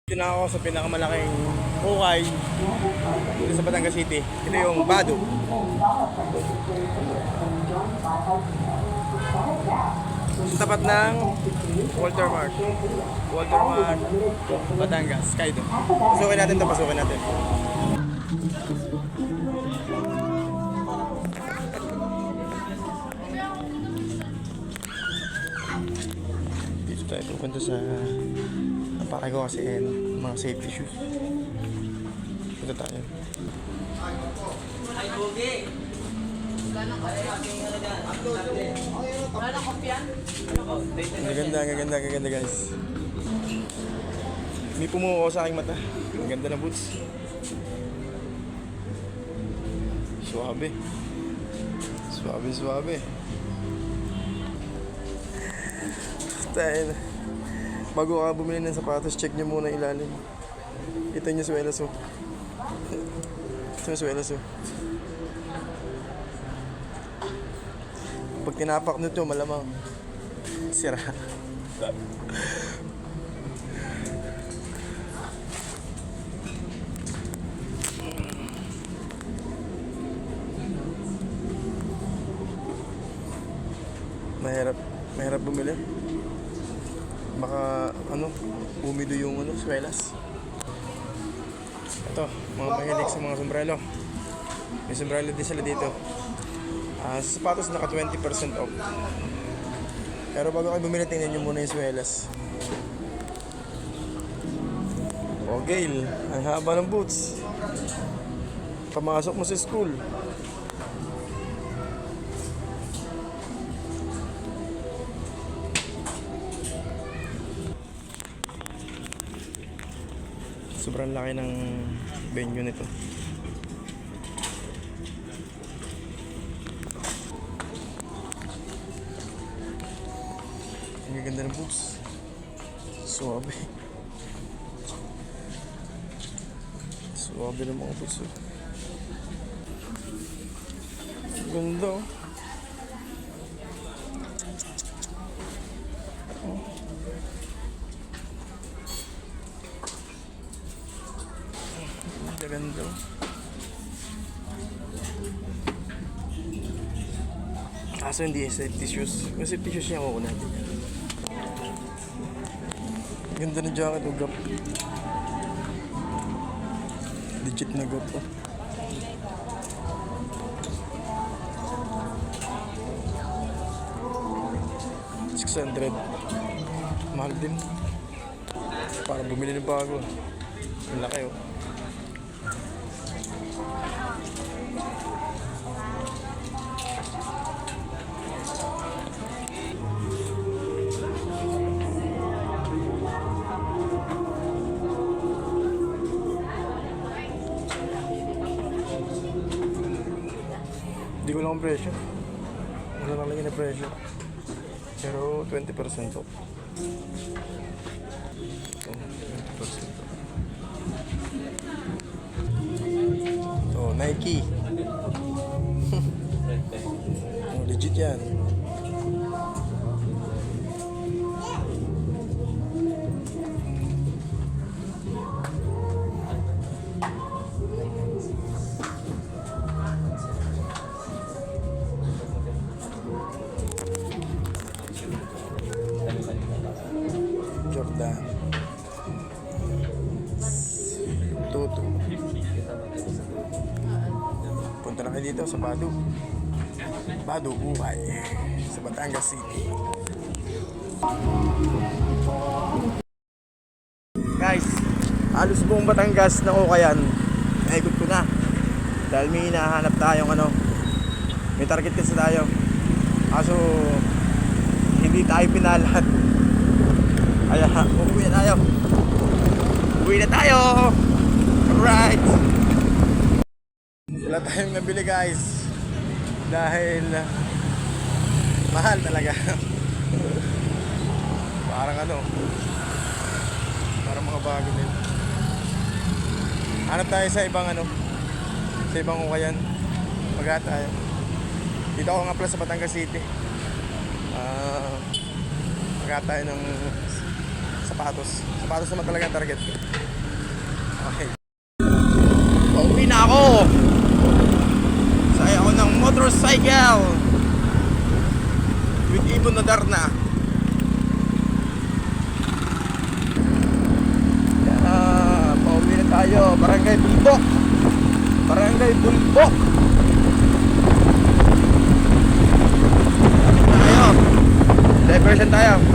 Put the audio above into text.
Dito na ako sa pinakamalaking hukay dito sa Batangas City. Ito yung Bado. Sa tapat ng Walter Mart. Walter Mart, Batangas, Kaido. Pasukin natin ito, pasukin natin. Dito tayo pupunta sa napakagawa kasi mga safety shoes. Ito tayo. Ay, Bogi! Ang ganda guys. May pumuo sa aking mata. Ang ganda na boots. Suabe. Suabe. Tayo. Bago ka bumili ng sapatos, check nyo muna ilalim. Ito nyo suelas oh. Ito yung suelas oh. Pag tinapak nyo ito, malamang sira. Mahirap bumili. Baka umido yung swelas. Ito, mga mahilig sa mga sombrero. May sombrero din sila dito. Sa sapatos naka 20% off. Pero bago kayo bumili, tingnan nyo muna yung swelas. Okay, ang haba ng boots. Pamasok mo sa school. Sobrang laki ng venue nito. Ang ganda ng boots. Suabe. Suabe ng mga boots. Ganda oh. Ganda. Kaso hindi safety shoes. Yung safety shoes niya ako natin. Ganda na jacket o gap. Legit na gap oh. $600. Mahal din. Para bumili ng bago. Ang laki oh. Hindi ko lang ang presyo. Wala lang lagi na presyo. Pero 20% off. Ito, 20% off. Oh, Nike. Oh, legit yan. Jordan Tutu. Punta na kayo dito sa Bado Buhay sa Batangas City. Guys, halos buong Batangas na Ukayan naikot ko na dahil may hinahanap tayong may target kasi tayo, kaso hindi tayo pinalat. Kaya, uwi na tayo. Alright. Wala tayong nabili guys dahil mahal talaga. Parang parang mga bago din. Hanap tayo sa ibang sa ibang Ukayan. Pagka tayo dito ako nga pala sa Batangas City. Pagka tayo ng sapatos. Sapatos naman talaga ang target ko. Okay. Pauwi na ako. Sakay ako ng motorcycle. With Ibon na Darna. Yeah, pauwi na tayo. Barangay Bulbok. Barangay Bulbok. Tayo. Diversion tayo.